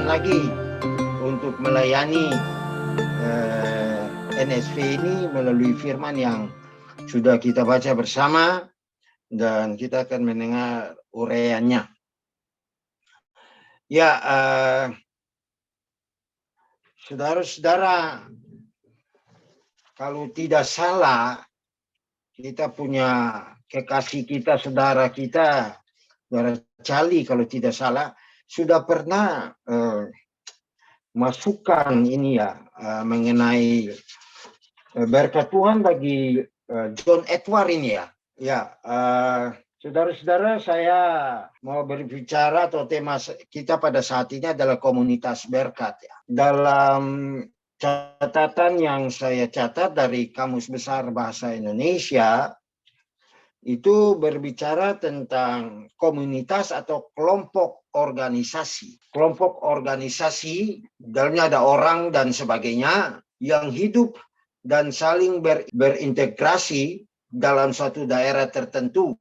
lagi untuk melayani NSV ini melalui firman yang sudah kita baca bersama, dan kita akan mendengar uraiannya. Ya, saudara-saudara, kalau tidak salah, kita punya kekasih kita, saudara kita, saudara Cali, kalau tidak salah, sudah pernah masukkan ini ya, mengenai berkat Tuhan bagi John Edward ini ya. Ya, saudara-saudara, saya mau berbicara atau tema kita pada saat ini adalah komunitas berkat ya. Dalam catatan yang saya catat dari Kamus Besar Bahasa Indonesia, itu berbicara tentang komunitas atau kelompok organisasi. Kelompok organisasi, dalamnya ada orang dan sebagainya, yang hidup dan saling berintegrasi dalam suatu daerah tertentu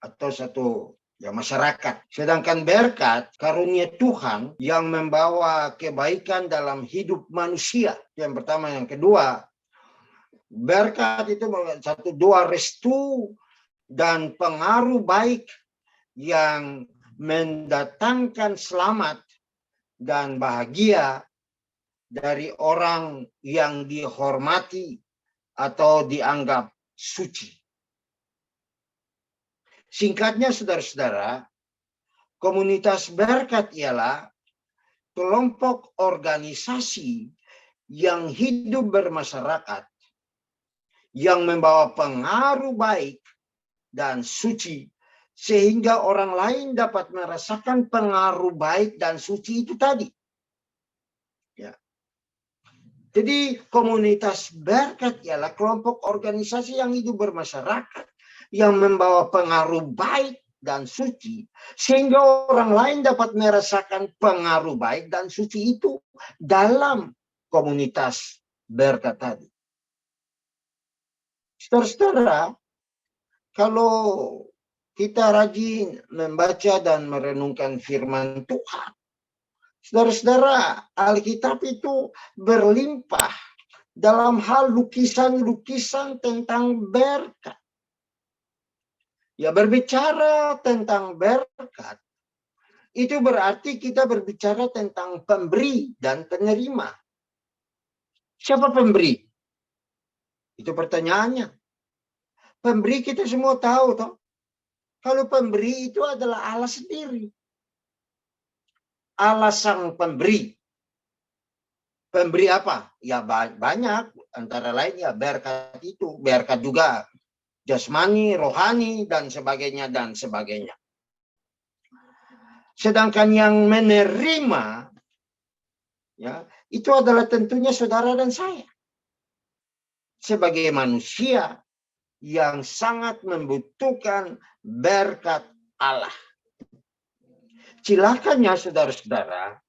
atau satu masyarakat. Sedangkan berkat, karunia Tuhan yang membawa kebaikan dalam hidup manusia. Yang pertama. Yang kedua, berkat itu satu dua restu dan pengaruh baik yang mendatangkan selamat dan bahagia dari orang yang dihormati atau dianggap suci. Singkatnya, saudara-saudara, komunitas berkat ialah kelompok organisasi yang hidup bermasyarakat, yang membawa pengaruh baik dan suci, sehingga orang lain dapat merasakan pengaruh baik dan suci itu tadi. Ya. Jadi komunitas berkat ialah kelompok organisasi yang hidup bermasyarakat, yang membawa pengaruh baik dan suci, sehingga orang lain dapat merasakan pengaruh baik dan suci itu dalam komunitas berkat tadi. Saudara-saudara, kalau kita rajin membaca dan merenungkan firman Tuhan, saudara-saudara, Alkitab itu berlimpah dalam hal lukisan-lukisan tentang berkat. Ya, berbicara tentang berkat, itu berarti kita berbicara tentang pemberi dan penerima. Siapa pemberi? Itu pertanyaannya. Pemberi kita semua tahu, toh. Kalau pemberi itu adalah Allah sendiri. Allah sang pemberi. Pemberi apa? Ya banyak. Antara lain ya berkat itu. Berkat juga jasmani, rohani, dan sebagainya, dan sebagainya. Sedangkan yang menerima, ya, itu adalah tentunya saudara dan saya. Sebagai manusia yang sangat membutuhkan berkat Allah. Silakannya saudara-saudara,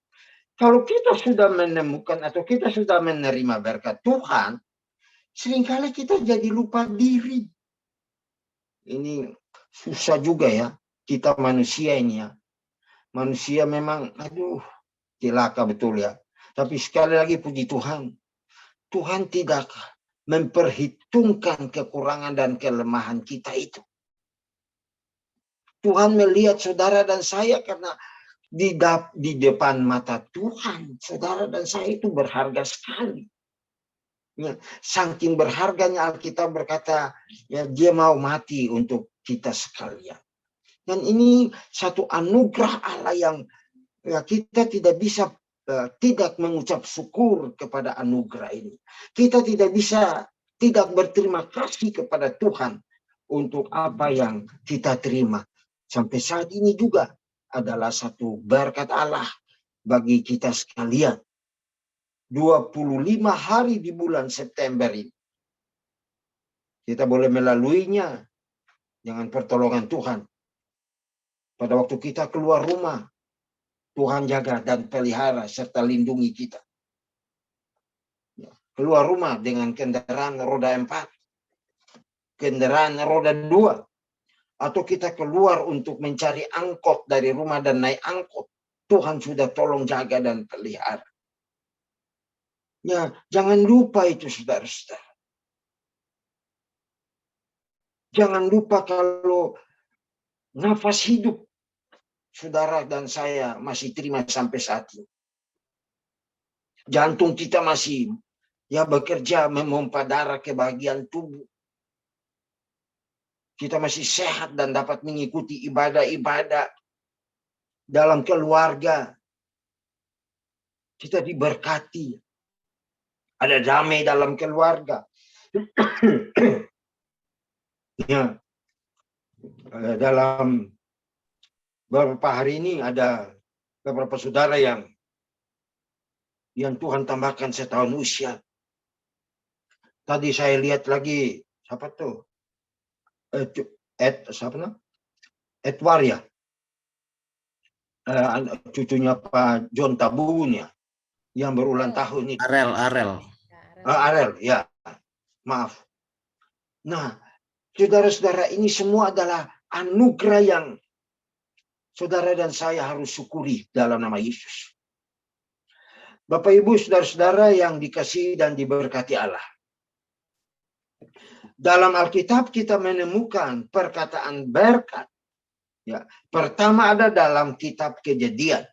kalau kita sudah menemukan atau kita sudah menerima berkat Tuhan, seringkali kita jadi lupa diri. Ini susah juga ya, kita manusia ini ya. Manusia memang, celaka betul ya. Tapi sekali lagi puji Tuhan, Tuhan tidak memperhitungkan kekurangan dan kelemahan kita itu. Tuhan melihat saudara dan saya karena di depan mata Tuhan, saudara dan saya itu berharga sekali. Ya, saking berharganya Alkitab berkata, ya, dia mau mati untuk kita sekalian. Dan ini satu anugerah Allah yang ya, kita tidak bisa tidak mengucap syukur kepada anugerah ini. Kita tidak bisa tidak berterima kasih kepada Tuhan untuk apa yang kita terima. Sampai saat ini juga adalah satu berkat Allah bagi kita sekalian. 25 hari di bulan September ini. Kita boleh melaluinya dengan pertolongan Tuhan. Pada waktu kita keluar rumah, Tuhan jaga dan pelihara serta lindungi kita. Keluar rumah dengan kendaraan roda 4, kendaraan roda 2, atau kita keluar untuk mencari angkot dari rumah dan naik angkot. Tuhan sudah tolong jaga dan pelihara. Ya, jangan lupa itu saudara-saudara. Jangan lupa kalau nafas hidup saudara dan saya masih terima sampai saat ini. Jantung kita masih bekerja memompa darah ke bagian tubuh. Kita masih sehat dan dapat mengikuti ibadah-ibadah dalam keluarga. Kita diberkati. Ada damai dalam keluarga. Ya, dalam beberapa hari ini ada beberapa saudara yang Tuhan tambahkan setahun usia. Tadi saya lihat lagi, siapa tuh? Edward ya. Cucunya Pak John Tabun ya. Yang berulang tahun itu. Arel, ya. Maaf. Nah, saudara-saudara, ini semua adalah anugerah yang saudara dan saya harus syukuri dalam nama Yesus. Bapak Ibu, saudara-saudara yang dikasihi dan diberkati Allah. Dalam Alkitab kita menemukan perkataan berkat. Ya, pertama ada dalam kitab Kejadian.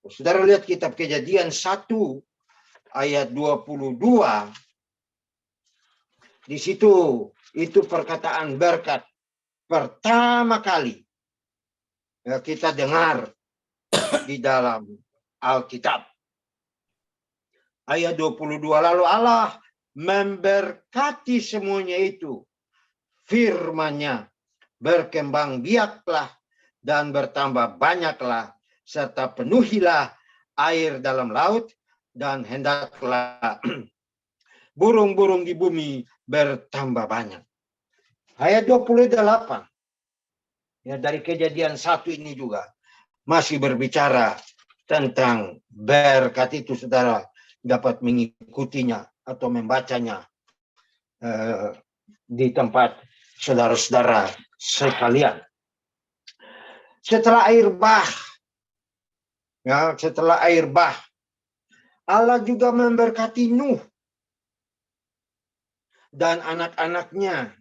Saudara lihat kitab Kejadian 1 ayat 22. Di situ itu perkataan berkat pertama kali kita dengar di dalam Alkitab. Ayat 22, lalu Allah memberkati semuanya itu. Firman-Nya, berkembang biaklah dan bertambah banyaklah, serta penuhilah air dalam laut, dan hendaklah burung-burung di bumi bertambah banyak. Ayat 28. Ya, dari Kejadian 1 ini juga masih berbicara tentang berkat itu, saudara dapat mengikutinya atau membacanya di tempat saudara-saudara sekalian. Setelah air bah, Allah juga memberkati Nuh dan anak-anaknya,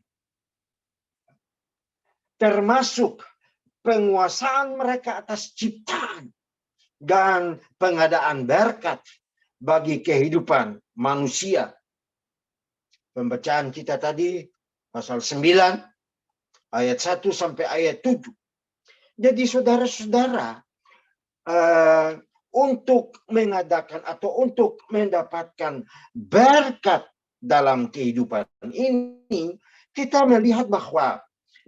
termasuk penguasaan mereka atas ciptaan dan pengadaan berkat bagi kehidupan manusia. Pembacaan kita tadi pasal 9 ayat 1 sampai ayat 7. Jadi saudara-saudara, untuk mengadakan atau untuk mendapatkan berkat dalam kehidupan ini, kita melihat bahwa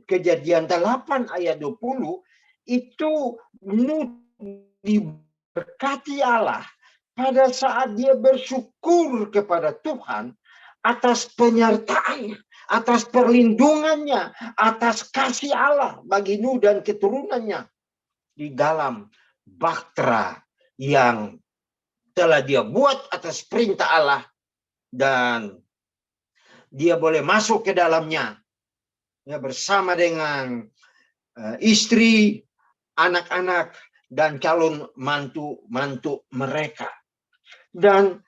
Kejadian 8 ayat 20 itu Nuh diberkati Allah pada saat dia bersyukur kepada Tuhan atas penyertaannya, atas perlindungannya, atas kasih Allah bagi Nuh dan keturunannya di dalam bahtera yang telah dia buat atas perintah Allah, dan dia boleh masuk ke dalamnya ya, bersama dengan istri, anak-anak, dan calon mantu-mantu mereka. Dan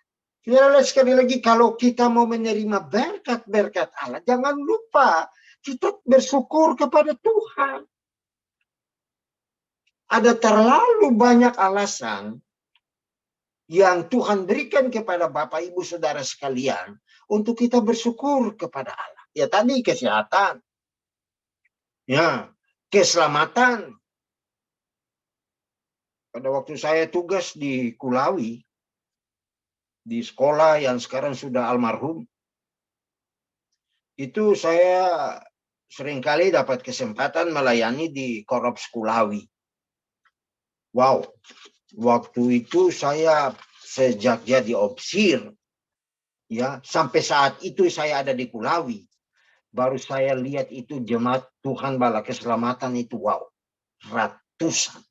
sekali lagi, kalau kita mau menerima berkat-berkat Allah, jangan lupa kita bersyukur kepada Tuhan. Ada terlalu banyak alasan yang Tuhan berikan kepada Bapak Ibu Saudara sekalian untuk kita bersyukur kepada Allah. Ya, tadi kesehatan, ya, keselamatan. Pada waktu saya tugas di Kulawi, di sekolah yang sekarang sudah almarhum, itu saya seringkali dapat kesempatan melayani di Korps Kulawi. Wow, waktu itu saya sejak jadi ofisir, ya, sampai saat itu saya ada di Kulawi, baru saya lihat itu jemaat Tuhan Bala Keselamatan itu, wow, ratusan,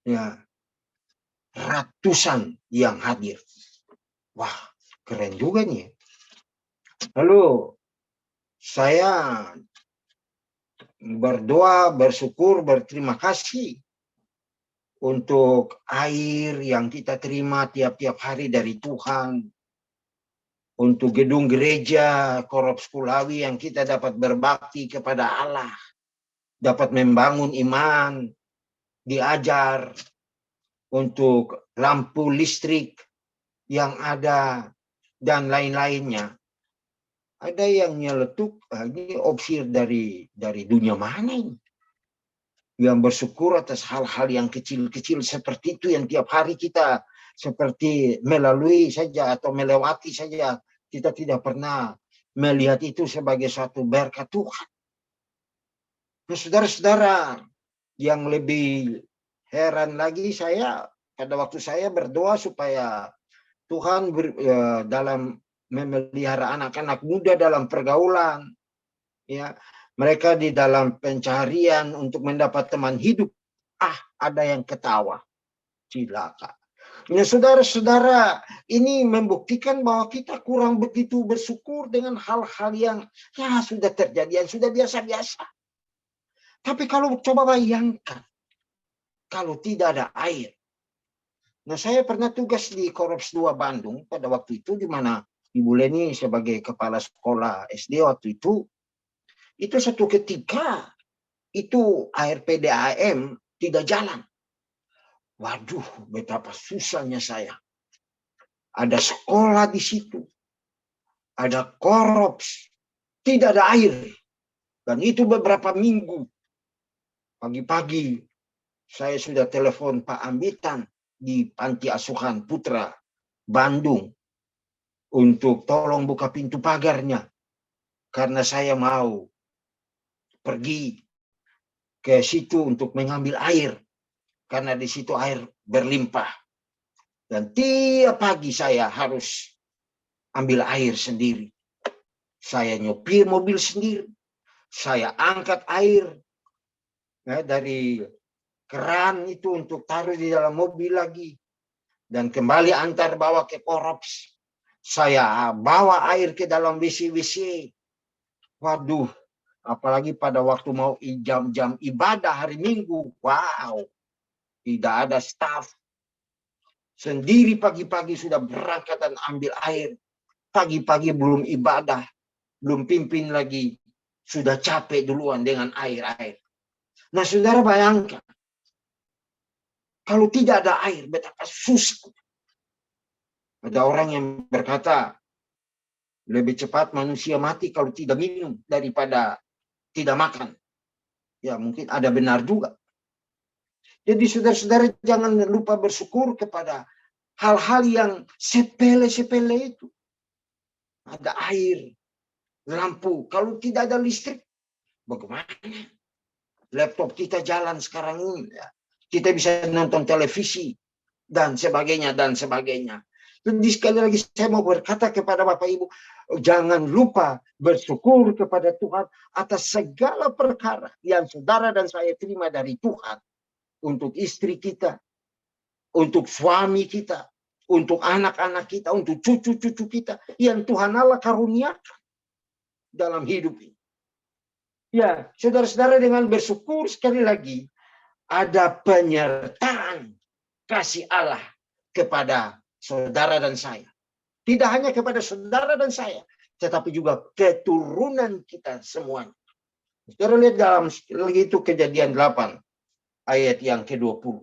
ya, ratusan yang hadir. Wah, keren juga nih. Lalu saya berdoa, bersyukur, berterima kasih untuk air yang kita terima tiap-tiap hari dari Tuhan, untuk gedung gereja Korops Kulawi yang kita dapat berbakti kepada Allah, dapat membangun iman, diajar, untuk lampu listrik yang ada, dan lain-lainnya. Ada yang nyeletuk, ini opsi dari dunia mana ini? Yang bersyukur atas hal-hal yang kecil-kecil seperti itu yang tiap hari kita seperti melalui saja atau melewati saja. Kita tidak pernah melihat itu sebagai suatu berkat Tuhan. Nah, saudara-saudara, yang lebih heran lagi saya pada waktu saya berdoa supaya Tuhan dalam memelihara anak-anak muda dalam pergaulan, ya, mereka di dalam pencarian untuk mendapat teman hidup, ada yang ketawa, cilaka. Ya, saudara-saudara, ini membuktikan bahwa kita kurang begitu bersyukur dengan hal-hal yang ya sudah terjadi, yang sudah biasa-biasa. Tapi kalau coba bayangkan, kalau tidak ada air. Nah, saya pernah tugas di Korops 2 Bandung pada waktu itu, di mana Ibu Leni sebagai kepala sekolah SD waktu itu satu ketika itu air PDAM tidak jalan. Waduh, betapa susahnya saya. Ada sekolah di situ, ada Korops, tidak ada air. Dan itu beberapa minggu. Pagi-pagi saya sudah telepon Pak Ambitan di Panti Asuhan Putra Bandung untuk tolong buka pintu pagarnya. Karena saya mau pergi ke situ untuk mengambil air. Karena di situ air berlimpah. Dan tiap pagi saya harus ambil air sendiri. Saya nyopir mobil sendiri. Saya angkat air dari keran itu untuk taruh di dalam mobil lagi. Dan kembali antar bawa ke Korops. Saya bawa air ke dalam WC-WC. Waduh, apalagi pada waktu mau jam-jam ibadah hari Minggu. Wow, tidak ada staf. Sendiri pagi-pagi sudah berangkat dan ambil air. Pagi-pagi belum ibadah, belum pimpin lagi. Sudah capek duluan dengan air-air. Nah, saudara bayangkan. Kalau tidak ada air, betapa susah. Ada orang yang berkata, lebih cepat manusia mati kalau tidak minum daripada tidak makan. Ya, mungkin ada benar juga. Jadi saudara-saudara jangan lupa bersyukur kepada hal-hal yang sepele-sepele itu. Ada air, lampu. Kalau tidak ada listrik, bagaimana? Laptop kita jalan sekarang ini. Ya. Kita bisa nonton televisi dan sebagainya dan sebagainya. Jadi sekali lagi saya mau berkata kepada Bapak Ibu, jangan lupa bersyukur kepada Tuhan atas segala perkara yang saudara dan saya terima dari Tuhan. Untuk istri kita, untuk suami kita, untuk anak-anak kita, untuk cucu-cucu kita yang Tuhan Allah karuniakan dalam hidup ini. Ya, saudara-saudara, dengan bersyukur sekali lagi ada penyertaan kasih Allah kepada saudara dan saya. Tidak hanya kepada saudara dan saya, tetapi juga keturunan kita semuanya. Saudara lihat dalam lagi itu Kejadian 8 ayat yang ke-20.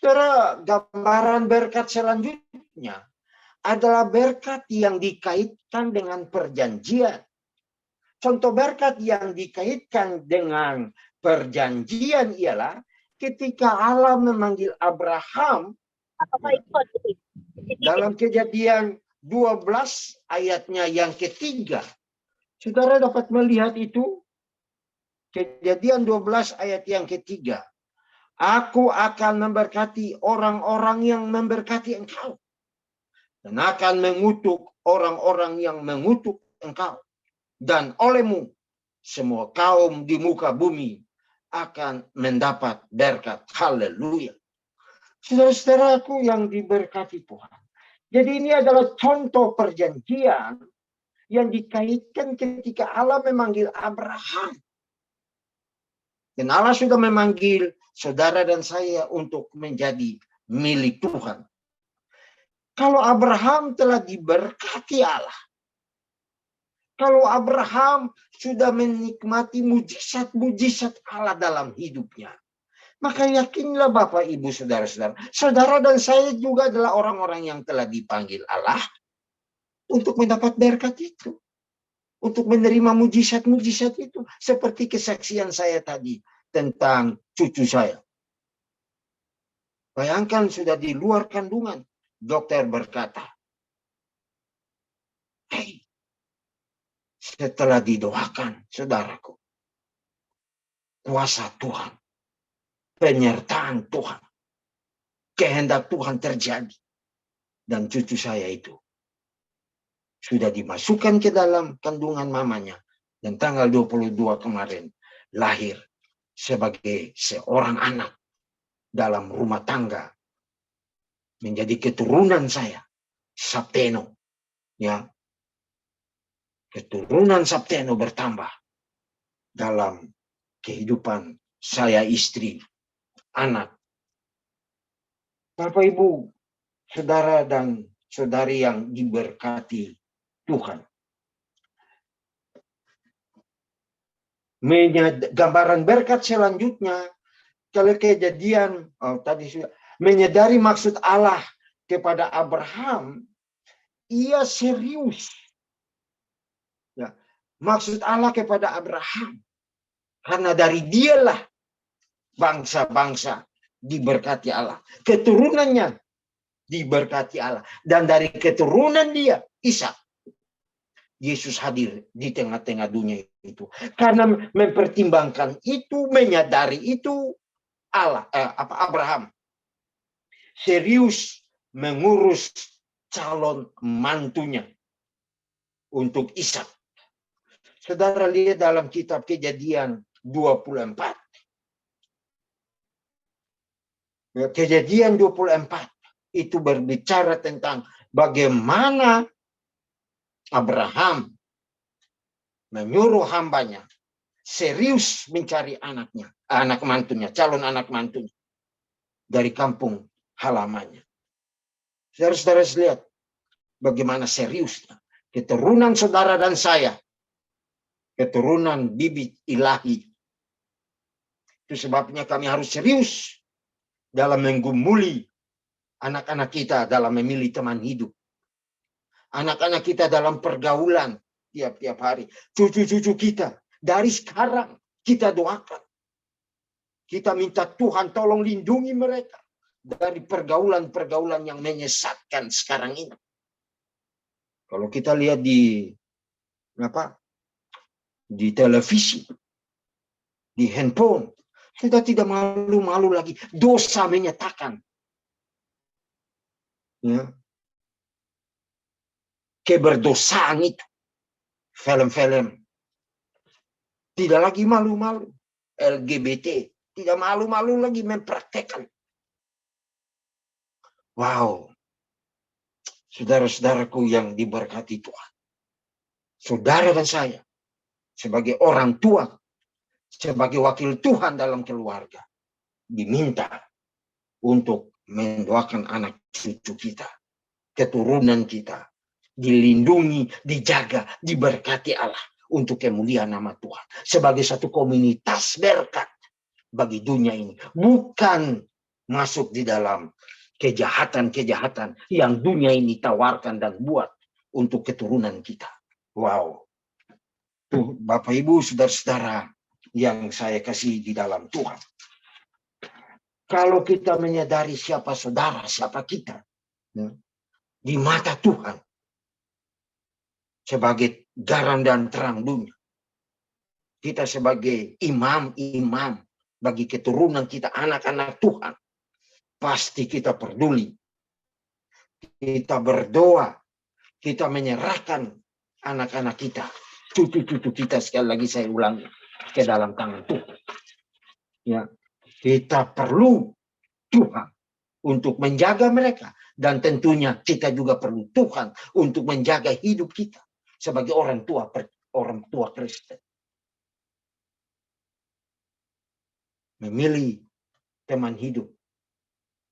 Saudara, gambaran berkat selanjutnya adalah berkat yang dikaitkan dengan perjanjian. Contoh berkat yang dikaitkan dengan perjanjian ialah ketika Allah memanggil Abraham dalam Kejadian 12 ayatnya yang ketiga. Saudara dapat melihat itu. Kejadian 12 ayat yang ketiga. Aku akan memberkati orang-orang yang memberkati engkau. Dan akan mengutuk orang-orang yang mengutuk engkau. Dan olehmu semua kaum di muka bumi akan mendapat berkat. Haleluya. Saudara-saudaraku yang diberkati Tuhan. Jadi ini adalah contoh perjanjian yang dikaitkan ketika Allah memanggil Abraham. Dan Allah sudah memanggil saudara dan saya untuk menjadi milik Tuhan. Kalau Abraham telah diberkati Allah, kalau Abraham sudah menikmati mujizat-mujizat Allah dalam hidupnya, maka yakinlah Bapak, Ibu, Saudara-saudara, saudara dan saya juga adalah orang-orang yang telah dipanggil Allah untuk mendapat berkat itu. Untuk menerima mujizat-mujizat itu. Seperti kesaksian saya tadi tentang cucu saya. Bayangkan sudah di luar kandungan. Dokter berkata, hey, setelah didoakan, saudaraku, kuasa Tuhan, penyertaan Tuhan, kehendak Tuhan terjadi. Dan cucu saya itu sudah dimasukkan ke dalam kandungan mamanya. Dan tanggal 22 kemarin lahir sebagai seorang anak dalam rumah tangga. Menjadi keturunan saya, Sabteno. Ya, keturunan Sabteno bertambah dalam kehidupan saya, istri, anak. Bapak, Ibu, saudara dan saudari yang diberkati Tuhan. Gambaran berkat selanjutnya, kalau Kejadian, tadi sudah menyadari maksud Allah kepada Abraham, ia serius. Ya, maksud Allah kepada Abraham, karena dari dialah bangsa-bangsa diberkati Allah. Keturunannya diberkati Allah. Dan dari keturunan dia, Ishak, Yesus hadir di tengah-tengah dunia itu. Karena mempertimbangkan itu, menyadari itu, Abraham serius mengurus calon mantunya untuk Ishak. Saudara lihat dalam kitab Kejadian 24. Kejadian 24 itu berbicara tentang bagaimana Abraham menyuruh hambanya serius mencari anaknya, anak mantunya, calon anak mantunya dari kampung halamannya. Saudara-saudara lihat bagaimana seriusnya keturunan saudara dan saya, keturunan bibit ilahi. Itu sebabnya kami harus serius dalam menggumuli anak-anak kita dalam memilih teman hidup. Anak-anak kita dalam pergaulan tiap-tiap hari. Cucu-cucu kita dari sekarang kita doakan. Kita minta Tuhan tolong lindungi mereka dari pergaulan-pergaulan yang menyesatkan sekarang ini. Kalau kita lihat di televisi, di handphone, kita tidak malu-malu lagi. Dosa menyatakan. Ya. Keberdosaan itu. Film-film. Tidak lagi malu-malu. LGBT. Tidak malu-malu lagi mempraktekkan. Wow. Saudara-saudaraku yang diberkati Tuhan. Saudara dan saya. Sebagai orang tua. Sebagai wakil Tuhan dalam keluarga. Diminta untuk mendoakan anak cucu kita. Keturunan kita. Dilindungi, dijaga, diberkati Allah. Untuk kemuliaan nama Tuhan. Sebagai satu komunitas berkat. Bagi dunia ini. Bukan masuk di dalam kejahatan-kejahatan yang dunia ini tawarkan dan buat untuk keturunan kita. Wow. Tuh, Bapak, Ibu, saudara-saudara yang saya kasih di dalam Tuhan. Kalau kita menyadari siapa saudara, siapa kita. Di mata Tuhan. Sebagai garam dan terang dunia. Kita sebagai imam-imam. Bagi keturunan kita, anak-anak Tuhan. Pasti kita peduli. Kita berdoa. Kita menyerahkan anak-anak kita. Cucu-cucu kita, sekali lagi saya ulangi. Ke dalam tangan Tuhan. Ya. Kita perlu Tuhan. Untuk menjaga mereka. Dan tentunya kita juga perlu Tuhan. Untuk menjaga hidup kita. Sebagai orang tua Kristen. memilih teman hidup,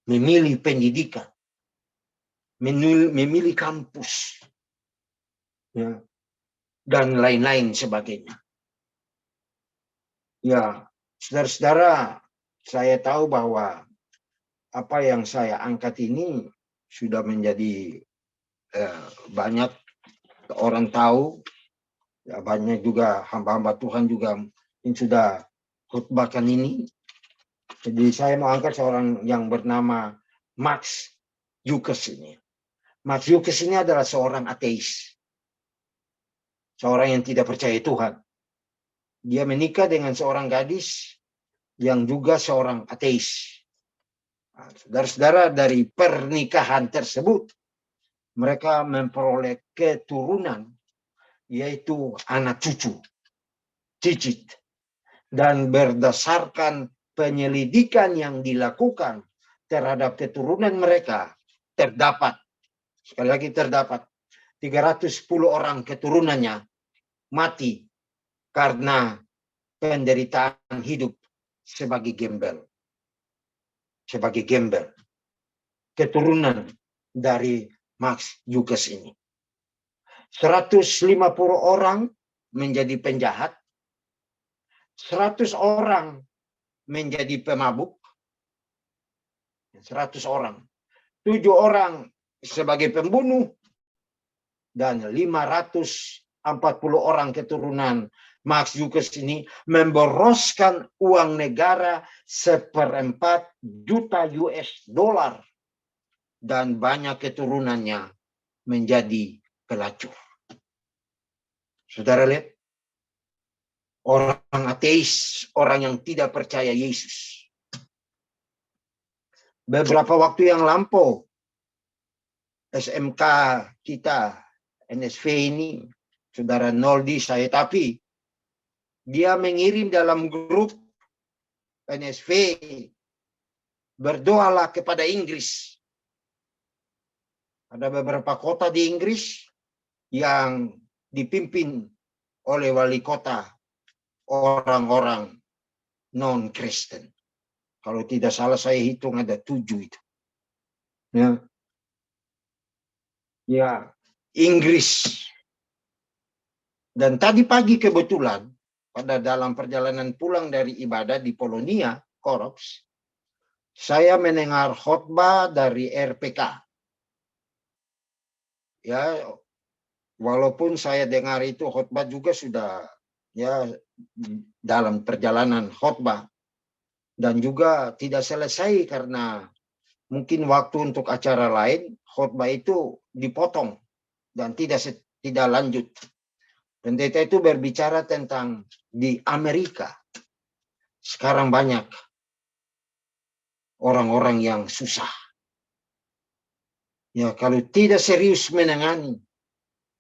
memilih pendidikan, memilih kampus, ya, dan lain-lain sebagainya. Ya, saudara-saudara, saya tahu bahwa apa yang saya angkat ini sudah menjadi banyak orang tahu, ya, banyak juga hamba-hamba Tuhan juga yang sudah khutbahkan ini. Jadi saya mau angkat seorang yang bernama Max Lucas ini. Max Lucas ini adalah seorang ateis. Seorang yang tidak percaya Tuhan. Dia menikah dengan seorang gadis yang juga seorang ateis. Nah, saudara-saudara, dari pernikahan tersebut, mereka memperoleh keturunan, yaitu anak cucu, cicit. Dan berdasarkan penyelidikan yang dilakukan terhadap keturunan mereka, terdapat, sekali lagi terdapat, 310 orang keturunannya mati karena penderitaan hidup sebagai gembel. Sebagai gembel. Keturunan dari Max Lucas ini. 150 orang menjadi penjahat. 100 orang menjadi pemabuk. 100 orang. 7 orang sebagai pembunuh. Dan 540 orang keturunan Max Lucas ini memboroskan uang negara 1/4 juta US dollar. Dan banyak keturunannya menjadi pelacur. Saudara lihat, orang ateis, orang yang tidak percaya Yesus. Beberapa waktu yang lampau, SMK kita, NSV ini, saudara Noldi saya tapi, dia mengirim dalam grup NSV, berdoalah kepada Inggris. Ada beberapa kota di Inggris yang dipimpin oleh wali kota orang-orang non-Kristen. Kalau tidak salah saya hitung ada 7 itu. Ya, ya, Inggris. Dan tadi pagi kebetulan pada dalam perjalanan pulang dari ibadah di Polonia, Korops, saya mendengar khotbah dari RPK. Ya, walaupun saya dengar itu khotbah juga sudah ya dalam perjalanan khotbah dan juga tidak selesai karena mungkin waktu untuk acara lain, khotbah itu dipotong dan tidak lanjut. Pendeta itu berbicara tentang di Amerika sekarang banyak orang-orang yang susah. Ya, kalau tidak serius menangani,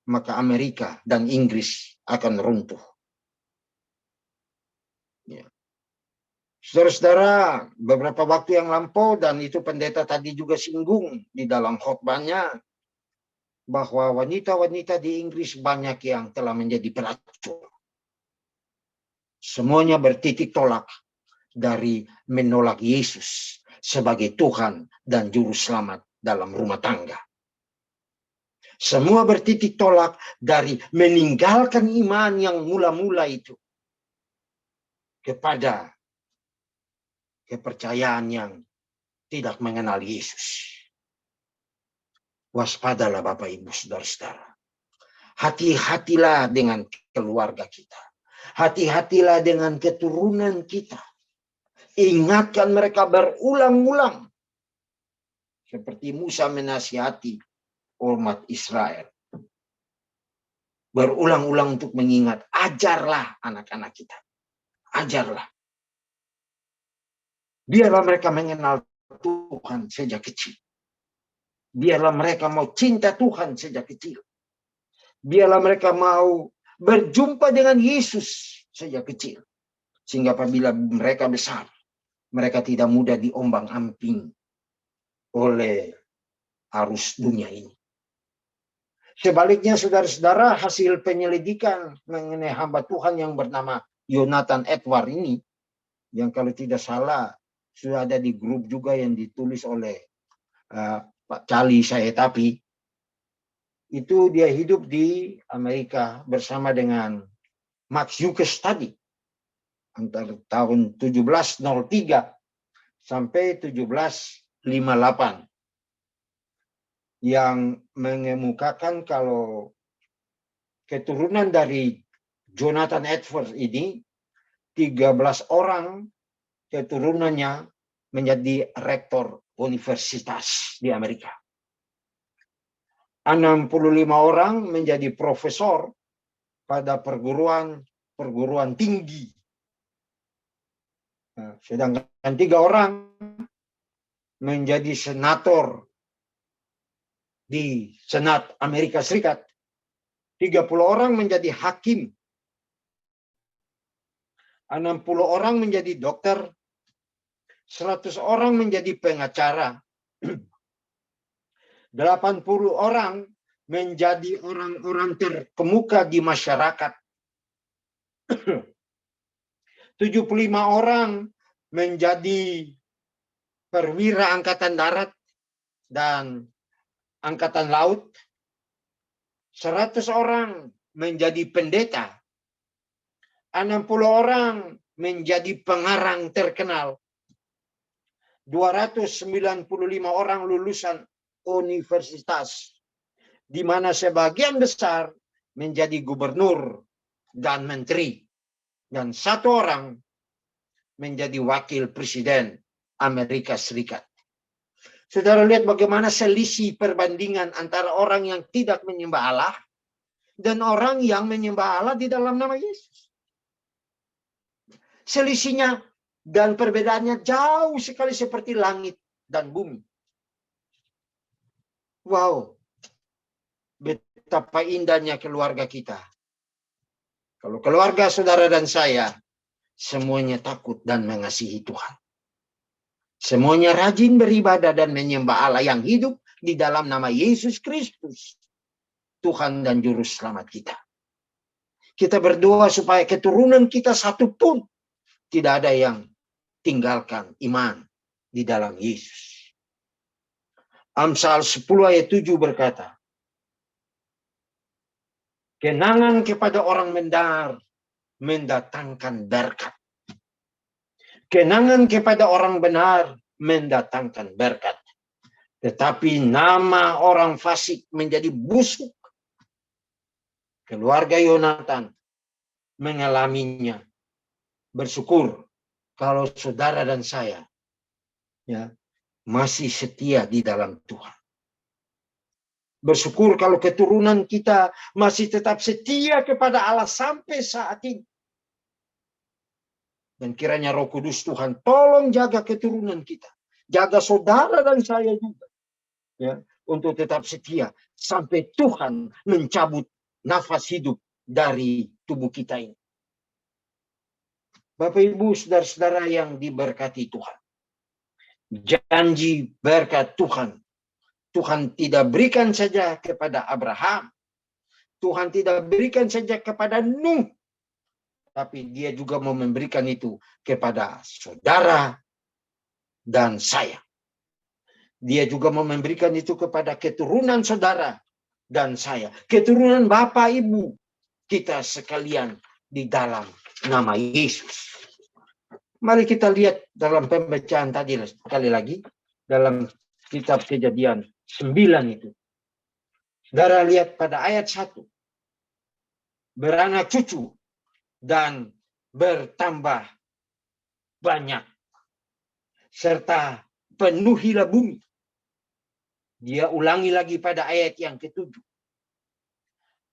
maka Amerika dan Inggris akan runtuh. Ya. Saudara-saudara, beberapa waktu yang lampau, dan itu pendeta tadi juga singgung di dalam khotbahnya, bahwa wanita-wanita di Inggris banyak yang telah menjadi pelacur. Semuanya bertitik tolak dari menolak Yesus sebagai Tuhan dan Juru Selamat dalam rumah tangga. Semua bertitik tolak dari meninggalkan iman yang mula-mula itu kepada kepercayaan yang tidak mengenal Yesus. Waspadalah Bapak Ibu Saudara-saudara. Hati-hatilah dengan keluarga kita. Hati-hatilah dengan keturunan kita. Ingatkan mereka berulang-ulang. Seperti Musa menasihati umat Israel. Berulang-ulang untuk mengingat. Ajarlah anak-anak kita. Ajarlah. Biarlah mereka mengenal Tuhan sejak kecil. Biarlah mereka mau cinta Tuhan sejak kecil. Biarlah mereka mau berjumpa dengan Yesus sejak kecil. Sehingga apabila mereka besar, mereka tidak mudah diombang-ambing oleh arus dunia ini. Sebaliknya saudara-saudara, hasil penyelidikan mengenai hamba Tuhan yang bernama Jonathan Edward ini, yang kalau tidak salah sudah ada di grup juga yang ditulis oleh Pak Cali saya, tapi itu dia hidup di Amerika bersama dengan Max Hughes tadi antara tahun 1703 sampai 1758 yang mengemukakan kalau keturunan dari Jonathan Edwards ini 13 orang keturunannya menjadi rektor universitas di Amerika. 65 orang menjadi profesor pada perguruan tinggi. Nah, sedangkan 3 orang menjadi senator di Senat Amerika Serikat. 30 orang menjadi hakim. 60 orang menjadi dokter. 100 orang menjadi pengacara. 80 orang menjadi orang-orang terkemuka di masyarakat. 75 orang menjadi perwira angkatan darat dan angkatan laut. 100 orang menjadi pendeta. 60 orang menjadi pengarang terkenal. 295 orang lulusan universitas, di mana sebagian besar menjadi gubernur dan menteri, dan 1 orang menjadi wakil presiden Amerika Serikat. Saudara lihat bagaimana selisih perbandingan antara orang yang tidak menyembah Allah dan orang yang menyembah Allah di dalam nama Yesus. Selisihnya dan perbedaannya jauh sekali seperti langit dan bumi. Wow, betapa indahnya keluarga kita. Kalau keluarga saudara dan saya, semuanya takut dan mengasihi Tuhan. Semuanya rajin beribadah dan menyembah Allah yang hidup di dalam nama Yesus Kristus, Tuhan dan Juru Selamat kita. Kita berdoa supaya keturunan kita satu pun tidak ada yang tinggalkan iman di dalam Yesus. Amsal 10 ayat 7 berkata, kenangan kepada orang benar mendatangkan berkat. Kenangan kepada orang benar mendatangkan berkat. Tetapi nama orang fasik menjadi busuk. Keluarga Yonatan mengalaminya. Bersyukur kalau saudara dan saya masih setia di dalam Tuhan. Bersyukur kalau keturunan kita masih tetap setia kepada Allah sampai saat ini. Dan kiranya Roh Kudus Tuhan tolong jaga keturunan kita. Jaga saudara dan saya juga. Untuk tetap setia sampai Tuhan mencabut nafas hidup dari tubuh kita ini. Bapak Ibu saudara-saudara yang diberkati Tuhan. Janji berkat Tuhan. Tuhan tidak berikan saja kepada Abraham. Tuhan tidak berikan saja kepada Nuh. Tapi dia juga mau memberikan itu kepada saudara dan saya. Dia juga mau memberikan itu kepada keturunan saudara dan saya. Keturunan Bapak Ibu kita sekalian di dalam nama Yesus. Mari kita lihat dalam pembacaan tadi sekali lagi. Dalam kitab Kejadian 9 itu. Saudara lihat pada ayat 1. Beranak cucu dan bertambah banyak. Serta penuhilah bumi. Dia ulangi lagi pada ayat yang ke-7.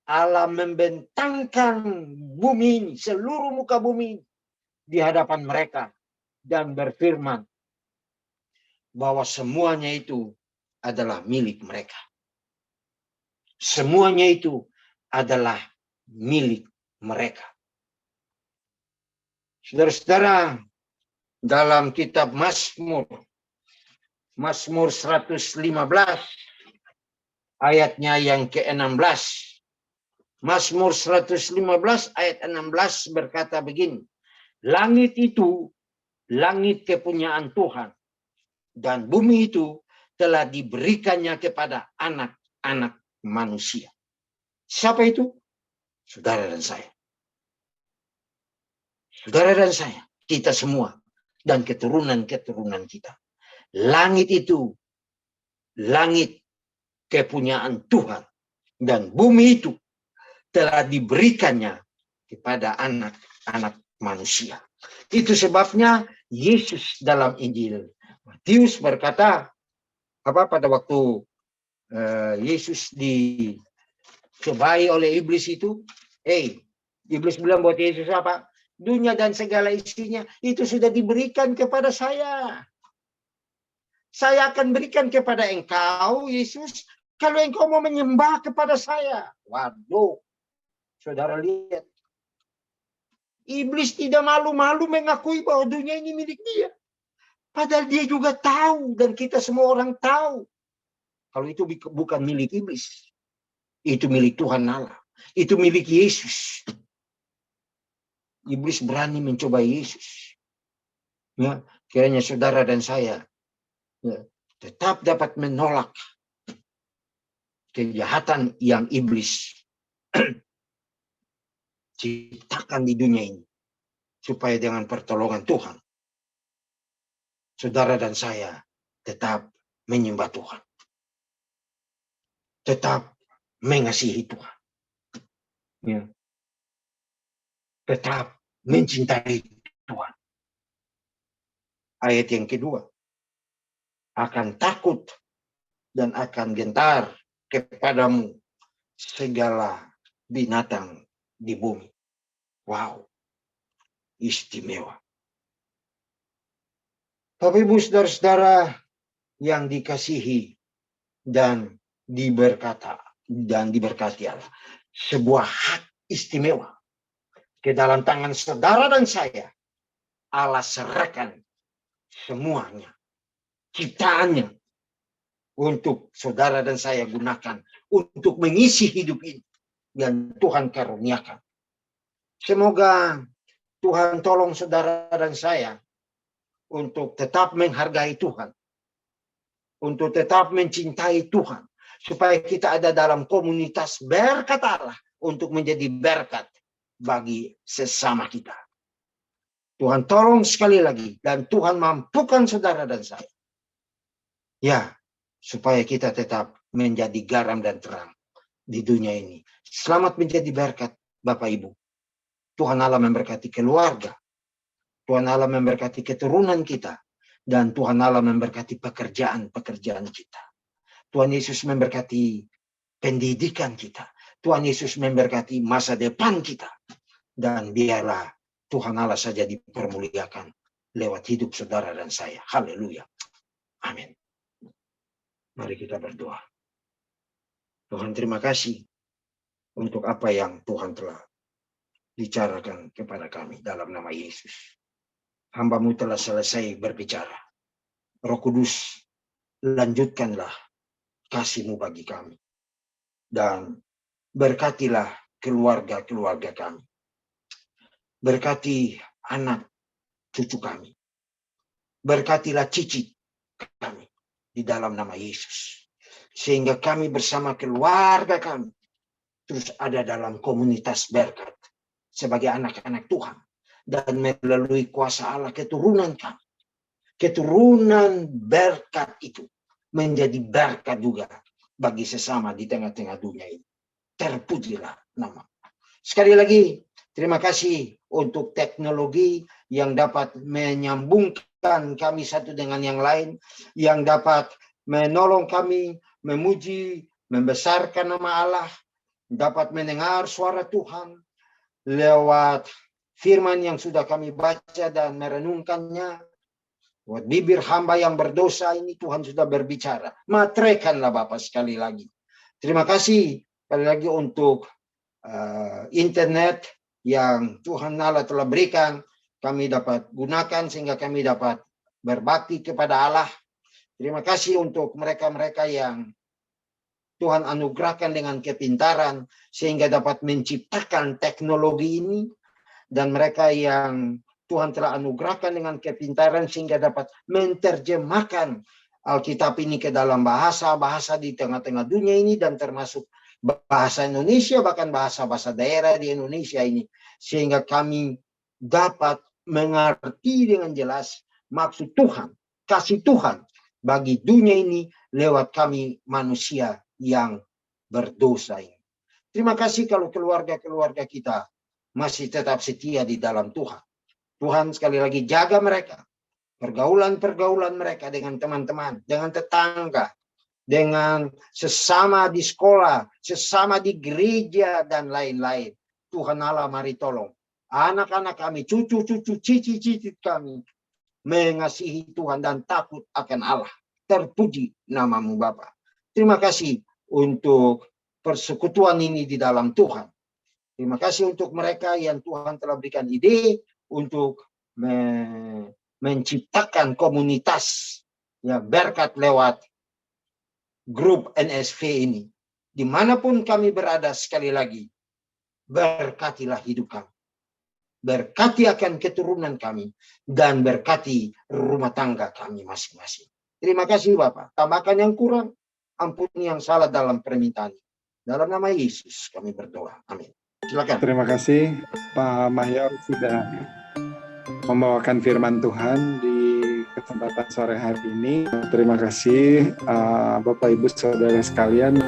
Allah membentangkan bumi ini, seluruh muka bumi ini di hadapan mereka dan berfirman bahwa semuanya itu adalah milik mereka. Semuanya itu adalah milik mereka. Saudara-saudara, dalam kitab Mazmur 115 ayatnya yang ke-16. Mazmur 115 ayat 16 berkata begini. Langit itu langit kepunyaan Tuhan, dan bumi itu telah diberikannya kepada anak-anak manusia. Siapa itu? Saudara dan saya. Saudara dan saya, kita semua, dan keturunan-keturunan kita. Langit itu, langit kepunyaan Tuhan, dan bumi itu telah diberikannya kepada anak-anak manusia. Itu sebabnya Yesus dalam Injil Matius berkata, pada waktu Yesus dicobai oleh iblis itu, iblis bilang buat Yesus apa? Dunia dan segala isinya itu sudah diberikan kepada saya. Saya akan berikan kepada engkau, Yesus, kalau engkau mau menyembah kepada saya. Waduh, saudara lihat. Iblis tidak malu-malu mengakui bahwa dunia ini milik dia. Padahal dia juga tahu, dan kita semua orang tahu, kalau itu bukan milik iblis. Itu milik Tuhan Allah. Itu milik Yesus. Iblis berani mencoba Yesus. Ya, kiranya saudara dan saya tetap dapat menolak kejahatan yang iblis ciptakan di dunia ini. Supaya dengan pertolongan Tuhan, saudara dan saya tetap menyembah Tuhan. Tetap mengasihi Tuhan. Ya. Tetap mencintai Tuhan. Ayat yang kedua. Akan takut dan akan gentar kepadamu segala binatang di bumi. Wow. Istimewa. Bapak Ibu saudara-saudara yang dikasihi dan diberkati Allah. Sebuah hak istimewa. Ke dalam tangan saudara dan saya, Allah serahkan semuanya, ciptaannya, untuk saudara dan saya gunakan untuk mengisi hidup ini yang Tuhan karuniakan. Semoga Tuhan tolong saudara dan saya untuk tetap menghargai Tuhan, untuk tetap mencintai Tuhan, supaya kita ada dalam komunitas berkat Allah untuk menjadi berkat bagi sesama kita. Tuhan tolong sekali lagi, dan Tuhan mampukan saudara dan saya. Ya, supaya kita tetap menjadi garam dan terang di dunia ini. Selamat menjadi berkat Bapak Ibu. Tuhan Allah memberkati keluarga. Tuhan Allah memberkati keturunan kita. Dan Tuhan Allah memberkati pekerjaan-pekerjaan kita. Tuhan Yesus memberkati pendidikan kita. Tuhan Yesus memberkati masa depan kita. Dan biarlah Tuhan Allah saja dipermuliakan lewat hidup saudara dan saya. Haleluya. Amin. Mari kita berdoa. Tuhan, terima kasih untuk apa yang Tuhan telah bicarakan kepada kami dalam nama Yesus. Hamba-Mu telah selesai berbicara. Roh Kudus, lanjutkanlah kasih-Mu bagi kami. Dan berkatilah keluarga-keluarga kami. Berkati anak cucu kami. Berkatilah cicit kami di dalam nama Yesus. Sehingga kami bersama keluarga kami terus ada dalam komunitas berkat sebagai anak-anak Tuhan. Dan melalui kuasa Allah keturunan kami. Keturunan berkat itu menjadi berkat juga bagi sesama di tengah-tengah dunia ini. Terpujilah nama. Sekali lagi, terima kasih untuk teknologi yang dapat menyambungkan kami satu dengan yang lain, yang dapat menolong kami memuji, membesarkan nama Allah, dapat mendengar suara Tuhan lewat firman yang sudah kami baca dan merenungkannya. Buat bibir hamba yang berdosa ini Tuhan sudah berbicara. Materaikanlah Bapak sekali lagi. Terima kasih sekali lagi untuk internet yang Tuhan Allah telah berikan. Kami dapat gunakan sehingga kami dapat berbakti kepada Allah. Terima kasih untuk mereka-mereka yang Tuhan anugerahkan dengan kepintaran sehingga dapat menciptakan teknologi ini. Dan mereka yang Tuhan telah anugerahkan dengan kepintaran sehingga dapat menerjemahkan Alkitab ini ke dalam bahasa-bahasa di tengah-tengah dunia ini, dan termasuk bahasa Indonesia, bahkan bahasa-bahasa daerah di Indonesia ini. Sehingga kami dapat mengerti dengan jelas maksud Tuhan, kasih Tuhan bagi dunia ini lewat kami manusia yang berdosa ini. Terima kasih kalau keluarga-keluarga kita masih tetap setia di dalam Tuhan. Tuhan sekali lagi jaga mereka, pergaulan-pergaulan mereka dengan teman-teman, dengan tetangga, dengan sesama di sekolah, sesama di gereja, dan lain-lain. Tuhan Allah, mari tolong anak-anak kami, cucu-cucu, cici-cici kami mengasihi Tuhan dan takut akan Allah. Terpuji namamu Bapa. Terima kasih untuk persekutuan ini di dalam Tuhan. Terima kasih untuk mereka yang Tuhan telah berikan ide untuk menciptakan komunitas ya, berkat lewat grup NSV ini. Dimanapun kami berada, sekali lagi, berkatilah hidup kami. Berkati akan keturunan kami, dan berkati rumah tangga kami masing-masing. Terima kasih Bapak. Tambahkan yang kurang, ampuni yang salah dalam permintaan. Dalam nama Yesus kami berdoa. Amin. Silakan. Terima kasih Pak Mayor sudah membawakan firman Tuhan di kesempatan sore hari ini. Terima kasih Bapak Ibu Saudara sekalian.